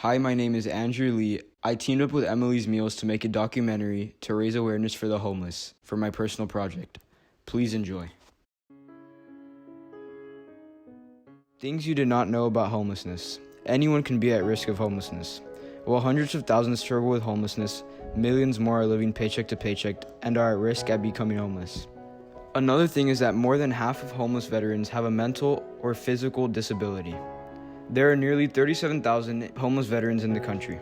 Hi, my name is Andrew Lee. I teamed up with Emily's Meals to make a documentary to raise awareness for the homeless for my personal project. Please enjoy. Things you did not know about homelessness. Anyone can be at risk of homelessness. While hundreds of thousands struggle with homelessness, millions more are living paycheck to paycheck and are at risk at becoming homeless. Another thing is that more than half of homeless veterans have a mental or physical disability. There are nearly 37,000 homeless veterans in the country.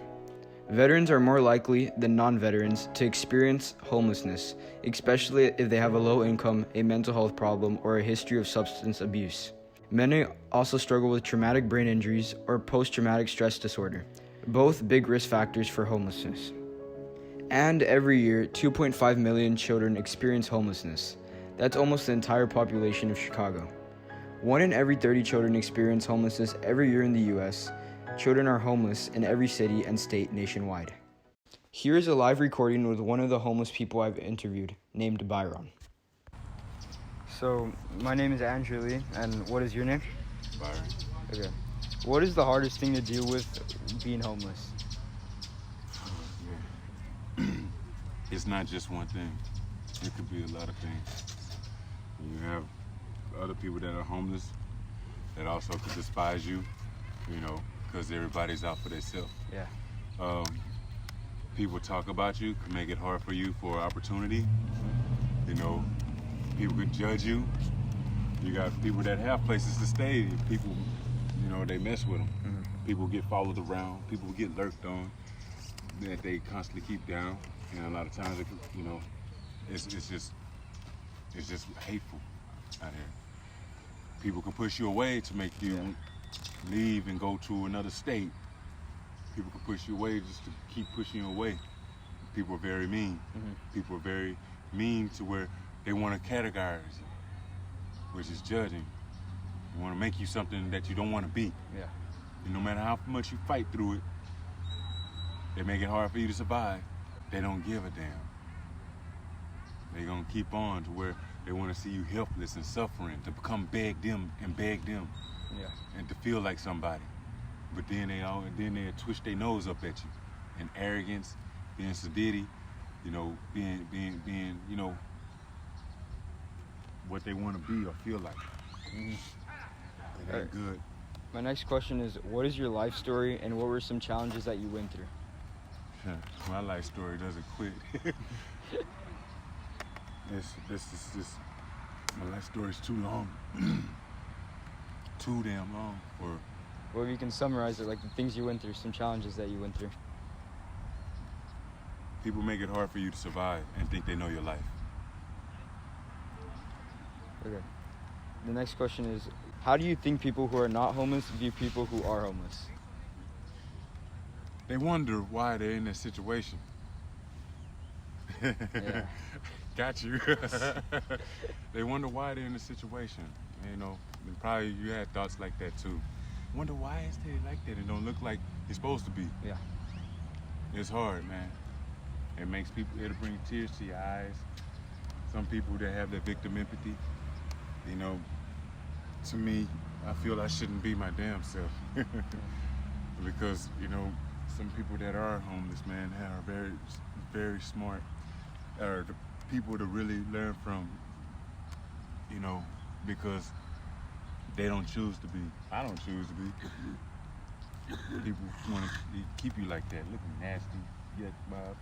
Veterans are more likely than non-veterans to experience homelessness, especially if they have a low income, a mental health problem, or a history of substance abuse. Many also struggle with traumatic brain injuries or post-traumatic stress disorder, both big risk factors for homelessness. And every year, 2.5 million children experience homelessness. That's almost the entire population of Chicago. 1 in every 30 children experience homelessness every year in the U.S. Children are homeless in every city and state nationwide. Here is a live recording with one of the homeless people I've interviewed, named Byron. So, my name is Andrew Lee, and what is your name? Byron. Okay. What is the hardest thing to deal with being homeless? It's not just one thing. It could be a lot of things. You have other people that are homeless that also could despise you, because everybody's out for themselves. Yeah. People talk about you, can make it hard for you for opportunity. People can judge you. You got people that have places to stay. People, they mess with them. Mm-hmm. People get followed around. People get lurked on that they constantly keep down. And a lot of times, it's just hateful out here. People can push you away to make you leave and go to another state. People can push you away just to keep pushing you away. People are very mean. Mm-hmm. People are very mean to where they want to categorize you, which is judging. They want to make you something that you don't want to be. Yeah. And no matter how much you fight through it, they make it hard for you to survive. They don't give a damn. They're going to keep on to where they want to see you helpless and suffering, to become beg them, Yeah. and to feel like somebody. But then they twist their nose up at you, and arrogance, being sedity, being what they want to be or feel like. Mm-hmm. It ain't good. My next question is, what is your life story and what were some challenges that you went through? My life story doesn't quit. My life story is too long. Too damn long for. Well, if you can summarize it, like the things you went through, some challenges that you went through. People make it hard for you to survive and think they know your life. Okay. The next question is, how do you think people who are not homeless view people who are homeless? They wonder why they're in this situation. Yeah. Got you. They wonder why they're in this situation. And probably you had thoughts like that too. Wonder why is they like that? It don't look like it's supposed to be. Yeah. It's hard, man. It'll bring tears to your eyes. Some people that have that victim empathy, to me, I feel I shouldn't be my damn self. Because, some people that are homeless, man, are very, very smart. Are the people to really learn from, because they don't choose to be. I don't choose to be. People want to keep you like that, looking nasty. Yet, Bob.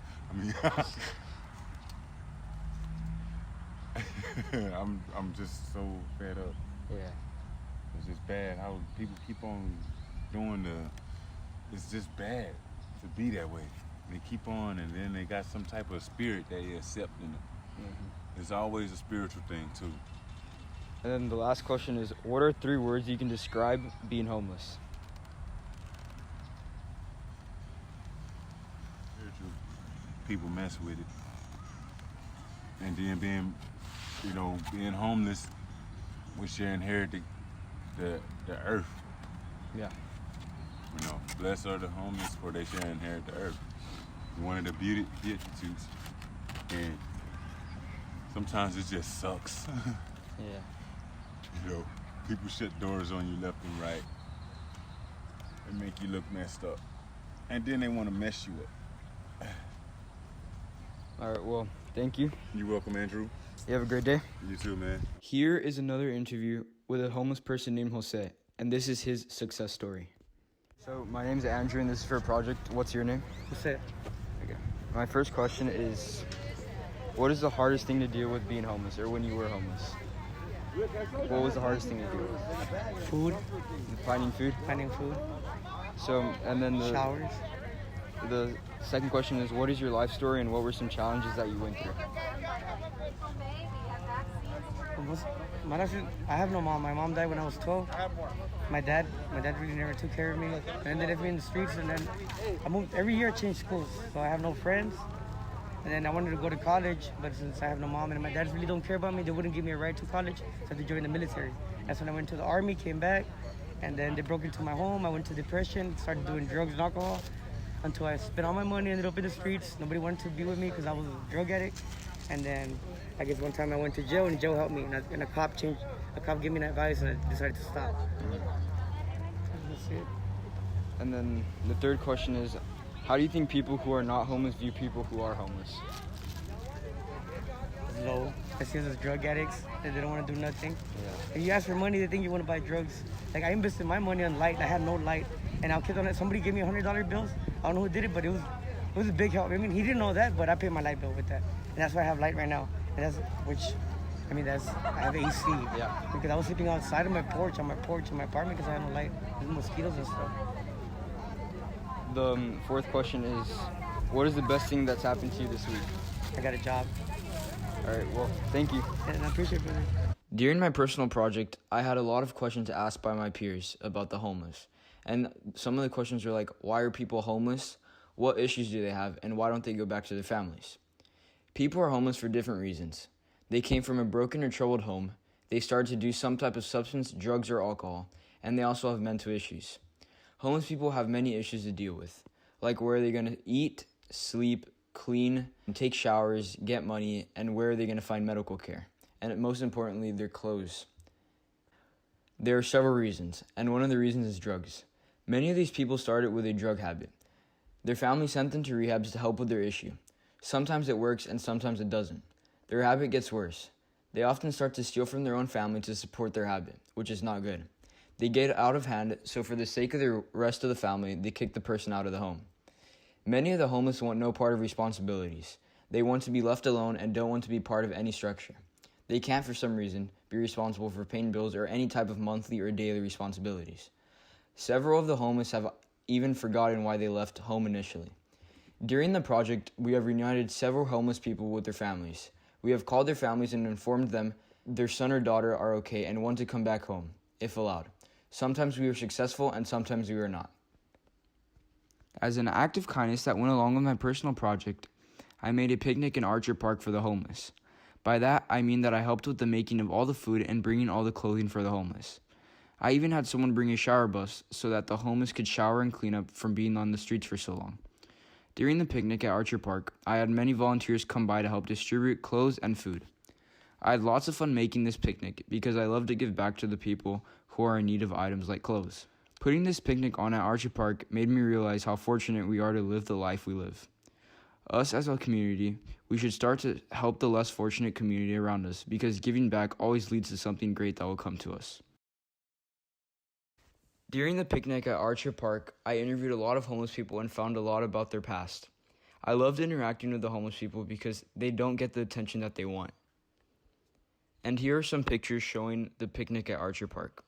I'm just so fed up. Yeah. It's just bad how people keep on doing it's just bad to be that way. They keep on, and then they got some type of spirit that they accept in them. Mm-hmm. It's always a spiritual thing too. And then the last question is, what are 3 words you can describe being homeless? Spiritual people mess with it. And then being homeless, we should inherit the earth. Yeah. Blessed are the homeless, for they shall inherit the earth. One of the beatitudes. And sometimes it just sucks. Yeah. People shut doors on you left and right. They make you look messed up. and then they want to mess you up. All right, well, thank you. You're welcome, Andrew. You have a great day. You too, man. Here is another interview with a homeless person named Jose, and this is his success story. So, my name's Andrew, and this is for a project. What's your name? Jose. Okay. My first question is, what is the hardest thing to deal with being homeless, or when you were homeless? What was the hardest thing to deal with? Food. Finding food? Finding food. So, and then Showers. the second question is, what is your life story, and what were some challenges that you went through? I have no mom. My mom died when I was 12. My dad really never took care of me. And then left me in the streets. And then I moved every year. I changed schools, so I have no friends. And then I wanted to go to college, but since I have no mom and my dad really don't care about me, they wouldn't give me a ride to college, so I had to join the military. That's when I went to the army, came back, and then they broke into my home. I went to depression, started doing drugs and alcohol, until I spent all my money, ended up in the streets. Nobody wanted to be with me because I was a drug addict. And then I guess one time I went to jail, and Joe helped me, and a cop gave me advice, and I decided to stop. That's it. And then the third question is, how do you think people who are not homeless view people who are homeless? Low. I see them as drug addicts, that they don't want to do nothing. Yeah. If you ask for money, they think you want to buy drugs. Like, I invested my money on light. I had no light, and I'll keep on it. Somebody gave me $100 bills. I don't know who did it, but it was a big help. I mean, he didn't know that, but I paid my light bill with that, and that's why I have light right now. And I have AC. Yeah. Because I was sleeping outside on my porch in my apartment, because I had no light. There's mosquitoes and stuff. The fourth question is, what is the best thing that's happened to you this week? I got a job. All right, well, thank you. And I appreciate it. During my personal project, I had a lot of questions asked by my peers about the homeless. And some of the questions were like, why are people homeless? What issues do they have? And why don't they go back to their families? People are homeless for different reasons. They came from a broken or troubled home. They started to do some type of substance, drugs, or alcohol. And they also have mental issues. Homeless people have many issues to deal with, like where are they going to eat, sleep, clean, and take showers, get money, and where are they going to find medical care? And most importantly, their clothes. There are several reasons, and one of the reasons is drugs. Many of these people started with a drug habit. Their family sent them to rehabs to help with their issue. Sometimes it works and sometimes it doesn't. Their habit gets worse. They often start to steal from their own family to support their habit, which is not good. They get out of hand, so for the sake of the rest of the family, they kick the person out of the home. Many of the homeless want no part of responsibilities. They want to be left alone and don't want to be part of any structure. They can't, for some reason, be responsible for paying bills or any type of monthly or daily responsibilities. Several of the homeless have even forgotten why they left home initially. During the project, we have reunited several homeless people with their families. We have called their families and informed them their son or daughter are okay and want to come back home, if allowed. Sometimes we were successful and sometimes we were not. As an act of kindness that went along with my personal project, I made a picnic in Archer Park for the homeless. By that, I mean that I helped with the making of all the food and bringing all the clothing for the homeless. I even had someone bring a shower bus so that the homeless could shower and clean up from being on the streets for so long. During the picnic at Archer Park, I had many volunteers come by to help distribute clothes and food. I had lots of fun making this picnic because I love to give back to the people who are in need of items like clothes. Putting this picnic on at Archer Park made me realize how fortunate we are to live the life we live. Us as a community, we should start to help the less fortunate community around us because giving back always leads to something great that will come to us. During the picnic at Archer Park, I interviewed a lot of homeless people and found a lot about their past. I loved interacting with the homeless people because they don't get the attention that they want. And here are some pictures showing the picnic at Archer Park.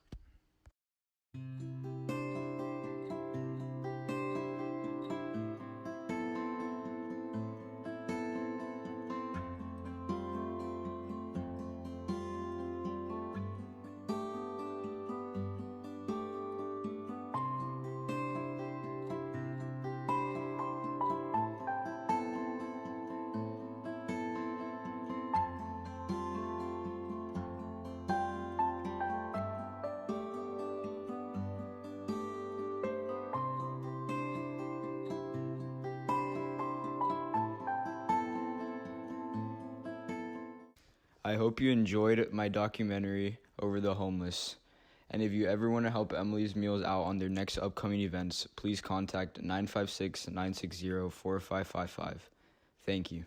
I hope you enjoyed my documentary over the homeless. And if you ever want to help Emily's Meals out on their next upcoming events, please contact 956-960-4555. Thank you.